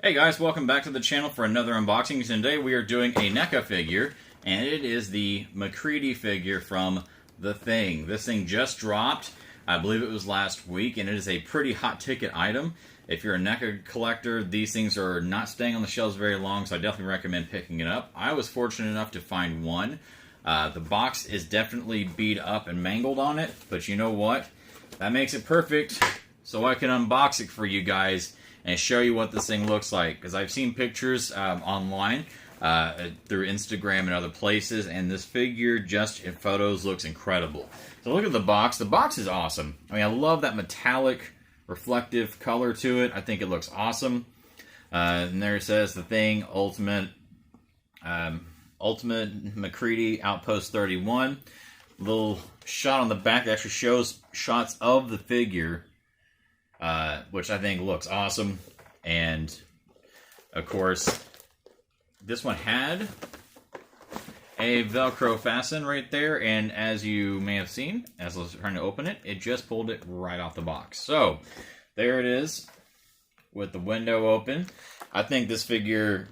Hey guys, welcome back to the channel for another unboxing. Today we are doing a NECA figure, and it is the mcready figure from The Thing. This thing just dropped, I believe it was last week, and it is a pretty hot ticket item. If you're a NECA collector, these things are not staying on the shelves very long, so I definitely recommend picking it up. I was fortunate enough to find one. The box is definitely beat up and mangled on it, but you know what? That makes it perfect, so I can unbox it for you guys and show you what this thing looks like. Because I've seen pictures online through Instagram and other places, and this figure just in photos looks incredible. So look at the box. The box is awesome. I mean, I love that metallic, reflective color to it. I think it looks awesome. And there it says The Thing Ultimate mcready Outpost 31. Little shot on the back that actually shows shots of the figure, which I think looks awesome. And of course, this one had a Velcro fasten right there, and as you may have seen, as I was trying to open it, it just pulled it right off the box. So there it is with the window open. I think this figure,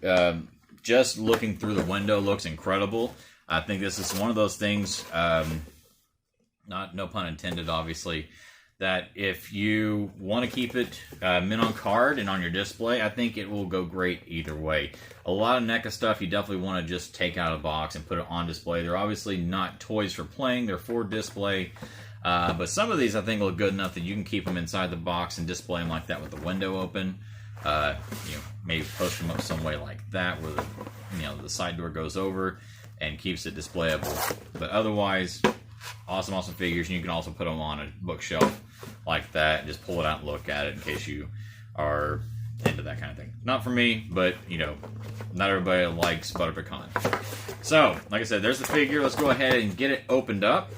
just looking through the window, looks incredible. I think this is one of those things, no pun intended, obviously, that if you want to keep it mint on card and on your display, I think it will go great either way. A lot of NECA stuff you definitely want to just take out of the box and put it on display. They're obviously not toys for playing, they're for display. But some of these I think look good enough that you can keep them inside the box and display them like that with the window open. Maybe push them up some way like that where the side door goes over and keeps it displayable. But otherwise, awesome figures, and you can also put them on a bookshelf like that and just pull it out and look at it in case you are into that kind of thing. Not for me, but not everybody likes butter pecan. So, like I said, there's the figure. Let's go ahead and get it opened up.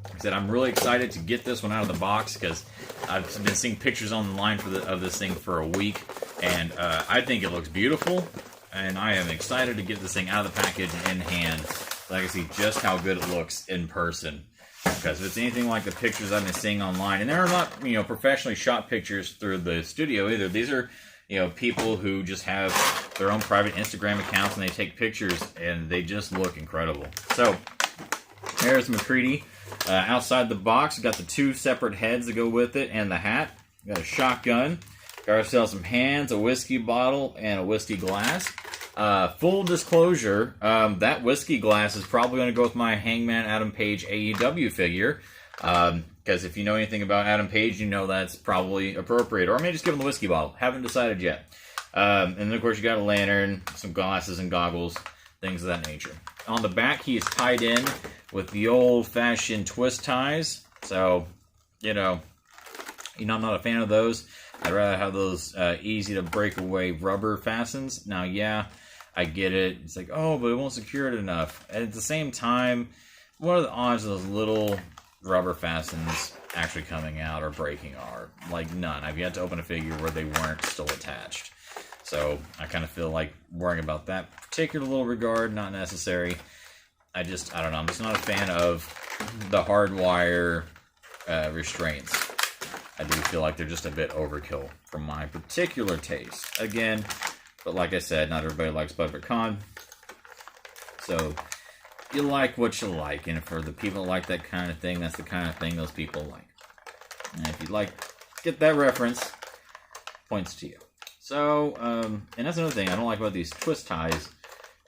Like I said, I'm really excited to get this one out of the box because I've been seeing pictures online of this thing for a week, and I think it looks beautiful, and I am excited to get this thing out of the package in hand so I can see just how good it looks in person. Because if it's anything like the pictures I've been seeing online, and they're not, professionally shot pictures through the studio either. These are, people who just have their own private Instagram accounts and they take pictures and they just look incredible. So, there's mcready. Outside the box, we've got the two separate heads that go with it and the hat. We've got a shotgun. Got ourselves some hands, a whiskey bottle, and a whiskey glass. Full disclosure, that whiskey glass is probably going to go with my Hangman Adam Page AEW figure. Because if you know anything about Adam Page, you know that's probably appropriate. Or I may just give him the whiskey bottle. Haven't decided yet. And then, of course, you got a lantern, some glasses and goggles, things of that nature. On the back, he is tied in with the old-fashioned twist ties. So, I'm not a fan of those. I'd rather have those easy-to-break-away rubber fastens. Now, yeah, I get it. It's like, oh, but it won't secure it enough. And at the same time, what are the odds of those little rubber fastens actually coming out or breaking are? Like, none. I've yet to open a figure where they weren't still attached. So, I kind of feel like worrying about that particular little regard, not necessary. I don't know. I'm just not a fan of the hardwire restraints. I do feel like they're just a bit overkill for my particular taste. Again, but like I said, not everybody likes butter pecan. So, you like what you like. And for the people that like that kind of thing, that's the kind of thing those people like. And if you get that reference, points to you. So, and that's another thing I don't like about these twist ties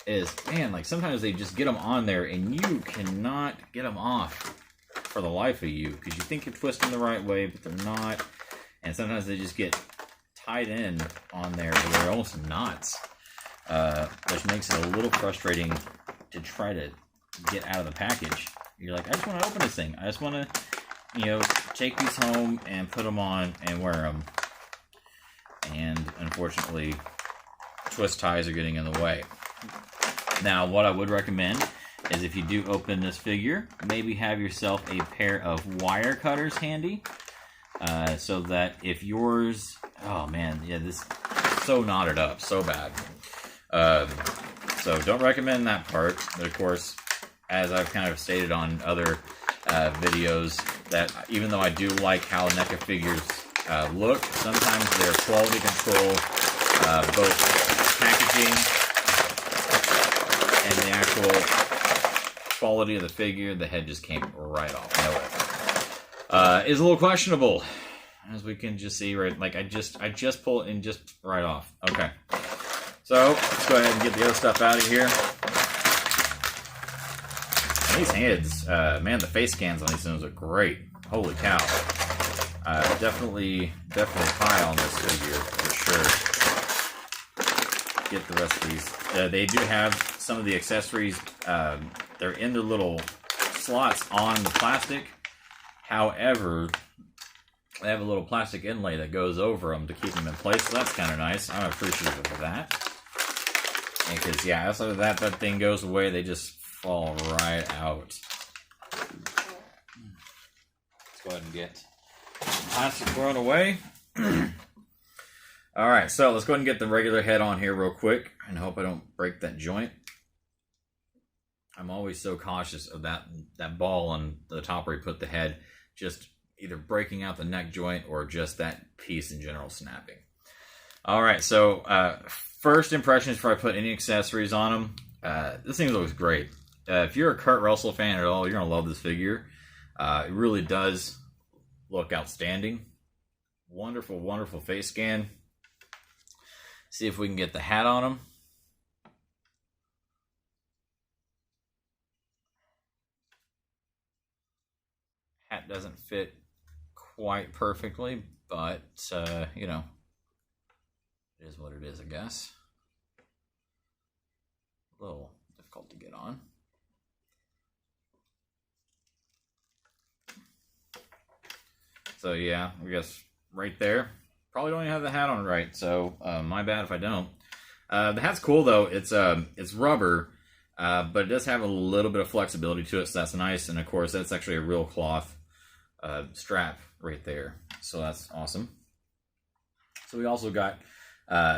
is, man, sometimes they just get them on there and you cannot get them off for the life of you, because you think you're twisting the right way, but they're not, and sometimes they just get tied in on there, but they're almost knots, which makes it a little frustrating to try to get out of the package. You're like, I just want to open this thing. I just want to, take these home and put them on and wear them, and unfortunately, twist ties are getting in the way. Now, what I would recommend is if you do open this figure, maybe have yourself a pair of wire cutters handy, so that if yours, oh man, yeah, this is so knotted up, so bad. So don't recommend that part, but of course, as I've kind of stated on other videos, that even though I do like how NECA figures look, sometimes their quality control both packaging and the actual quality of the figure. The head just came right off. No way. Is a little questionable, as we can just see, right? Like I just pull it in just right off. Okay. So let's go ahead and get the other stuff out of here. These heads, man, the face scans on these things are great. Holy cow. Definitely high on this figure for sure. Get the rest of these. They do have some of the accessories. They're in their little slots on the plastic. However, they have a little plastic inlay that goes over them to keep them in place. So that's kind of nice. I'm appreciative of that. Because, yeah, after that thing goes away, they just fall right out. Let's go ahead and get plastic thrown away. Alright, so let's go ahead and get the regular head on here real quick. And hope I don't break that joint. I'm always so cautious of that ball on the top where you put the head. Just either breaking out the neck joint or just that piece in general snapping. Alright, so first impressions before I put any accessories on them. This thing looks great. If you're a Kurt Russell fan at all, you're going to love this figure. It really does look outstanding. Wonderful, wonderful face scan. See if we can get the hat on him. Hat doesn't fit quite perfectly, but, you know, it is what it is, I guess. A little difficult to get on. So yeah, I guess right there. Probably don't even have the hat on right, so my bad if I don't. The hat's cool though. It's rubber, but it does have a little bit of flexibility to it, so that's nice. And of course, that's actually a real cloth strap right there, so that's awesome. So we also got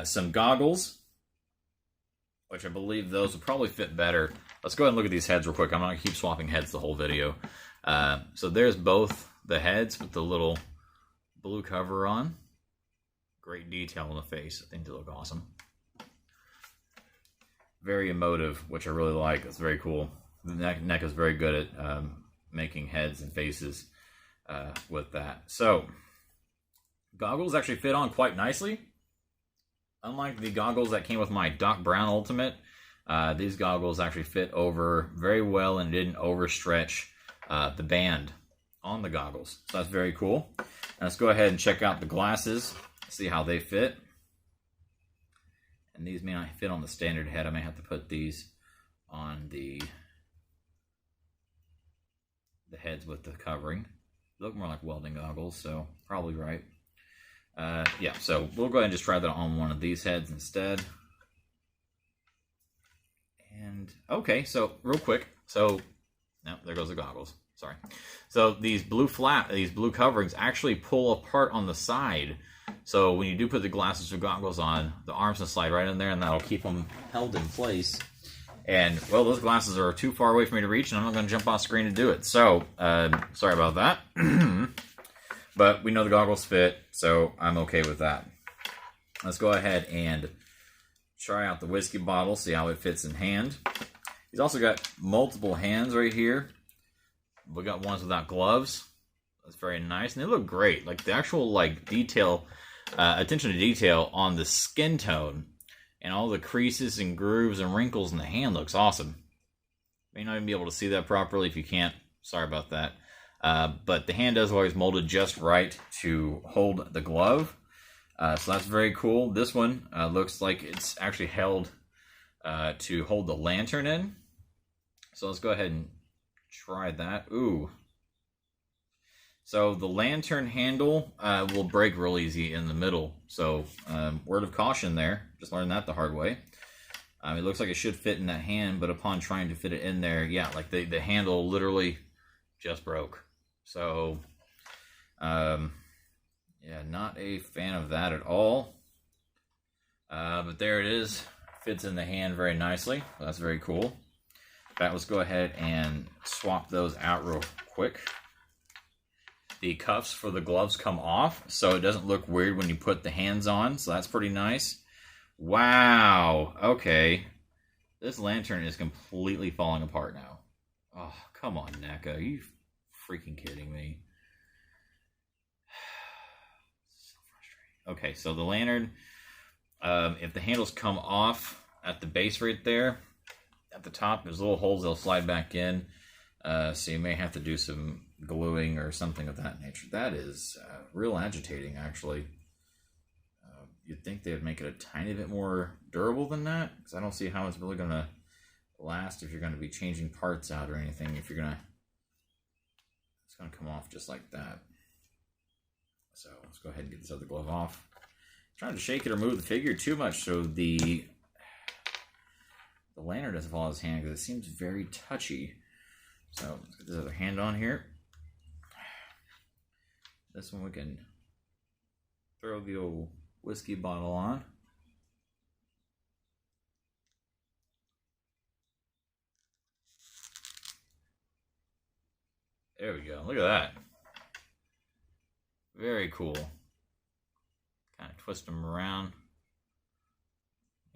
some goggles, which I believe those will probably fit better. Let's go ahead and look at these heads real quick. I'm not going to keep swapping heads the whole video. So there's both the heads with the little blue cover on. Great detail on the face. I think they look awesome. Very emotive, which I really like. It's very cool. The neck is very good at making heads and faces with that. So, goggles actually fit on quite nicely. Unlike the goggles that came with my Doc Brown Ultimate, these goggles actually fit over very well and didn't overstretch the band on the goggles. So that's very cool. And let's go ahead and check out the glasses, see how they fit. And these may not fit on the standard head. I may have to put these on the heads with the covering. They look more like welding goggles, so probably right. Yeah, so we'll go ahead and just try that on one of these heads instead. And okay, so real quick, so no, there goes the goggles. Sorry. So these blue coverings actually pull apart on the side. So when you do put the glasses or goggles on, the arms will slide right in there, and that'll keep them held in place. And well, those glasses are too far away for me to reach, and I'm not going to jump off screen to do it. So sorry about that. But we know the goggles fit, so I'm okay with that. Let's go ahead and try out the whiskey bottle, see how it fits in hand. He's also got multiple hands right here. We got ones without gloves. That's very nice, and they look great. Like the actual detail, attention to detail on the skin tone, and all the creases and grooves and wrinkles in the hand looks awesome. May not even be able to see that properly. If you can't, sorry about that. But the hand does always molded just right to hold the glove. So that's very cool. This one looks like it's actually held to hold the lantern in. So let's go ahead and try that. Ooh. So the lantern handle will break real easy in the middle. So word of caution there. Just learned that the hard way. It looks like it should fit in that hand, but upon trying to fit it in there, yeah, like the handle literally just broke. So, yeah, not a fan of that at all. But there it is. Fits in the hand very nicely. That's very cool. Right, let's go ahead and swap those out real quick. The cuffs for the gloves come off, so it doesn't look weird when you put the hands on, so that's pretty nice. Wow. Okay. This lantern is completely falling apart now. Oh, come on, NECA. Are you freaking kidding me? So frustrating. Okay, so the lantern, if the handles come off at the base right there, at the top, there's little holes they'll slide back in. So you may have to do some gluing or something of that nature. That is real agitating, actually. You'd think they would make it a tiny bit more durable than that, because I don't see how it's really going to last if you're going to be changing parts out or anything. If you're going to, it's going to come off just like that. So let's go ahead and get this other glove off. I'm trying to shake it or move the figure too much so the lantern doesn't fall out of his hand, because it seems very touchy. So let's get this other hand on here. This one we can throw the old whiskey bottle on. There we go. Look at that. Very cool. Kind of twist him around.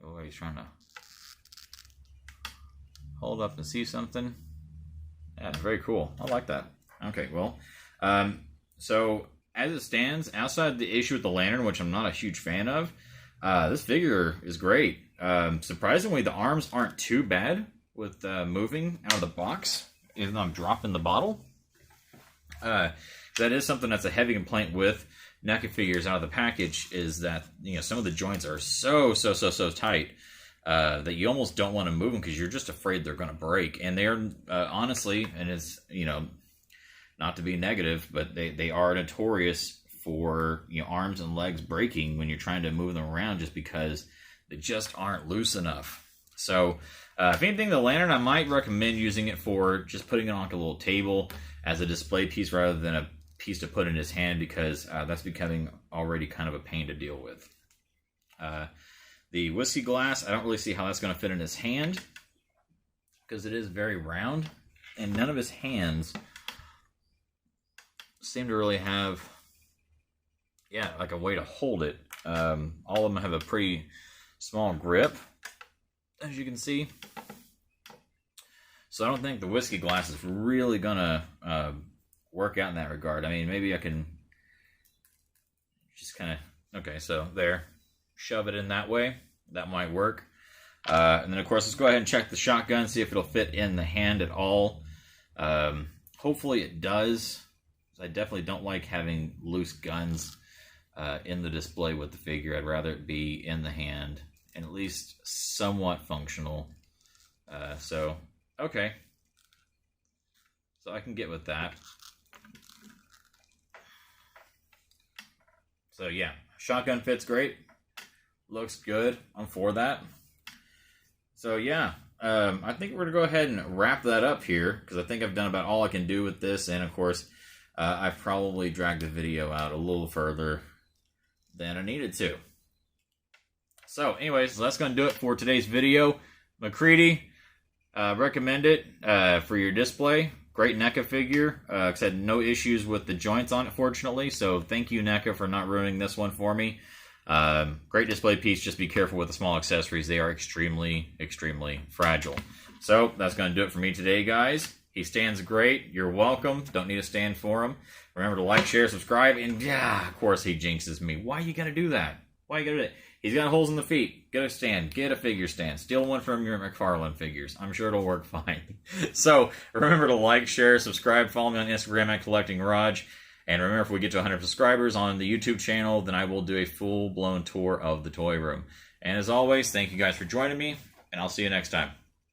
Oh, he's trying to hold up and see something. Yeah, very cool. I like that. Okay, well, so as it stands, outside the issue with the lantern, which I'm not a huge fan of, this figure is great. Surprisingly, the arms aren't too bad with moving out of the box, even though I'm dropping the bottle. That is something that's a heavy complaint with NECA figures out of the package, is that, you know, some of the joints are so tight that you almost don't want to move them because you're just afraid they're going to break. And they're honestly, and it's, you know, not to be negative, but they are notorious for, you know, arms and legs breaking when you're trying to move them around, just because they just aren't loose enough. So if anything, the lantern, I might recommend using it for just putting it on like a little table as a display piece rather than a piece to put in his hand, because that's becoming already kind of a pain to deal with. The whiskey glass, I don't really see how that's going to fit in his hand, because it is very round, and none of his hands seem to really have, yeah, like a way to hold it. All of them have a pretty small grip, as you can see. So I don't think the whiskey glass is really gonna work out in that regard. I mean, maybe I can just kind of, okay, so there, shove it in that way. That might work. And then, of course, let's go ahead and check the shotgun, see if it'll fit in the hand at all. Hopefully it does. I definitely don't like having loose guns in the display with the figure. I'd rather it be in the hand and at least somewhat functional. So, okay. So I can get with that. So yeah, shotgun fits great. Looks good. I'm for that. So yeah, I think we're going to go ahead and wrap that up here, because I think I've done about all I can do with this. And of course, I've probably dragged the video out a little further than I needed to. So anyways, that's going to do it for today's video. mcready, recommend it for your display. Great NECA figure. I had no issues with the joints on it, fortunately. So thank you, NECA, for not ruining this one for me. Great display piece. Just be careful with the small accessories. They are extremely fragile. So that's going to do it for me today, guys. He stands great. You're welcome. Don't need a stand for him. Remember to like, share, subscribe, and yeah, of course he jinxes me. Why are you going to do that? Why are you going to do that? He's got holes in the feet. Get a stand. Get a figure stand. Steal one from your McFarlane figures. I'm sure it'll work fine. So remember to like, share, subscribe, follow me on Instagram at Collecting Garage. And remember, if we get to 100 subscribers on the YouTube channel, then I will do a full-blown tour of the toy room. And as always, thank you guys for joining me, and I'll see you next time.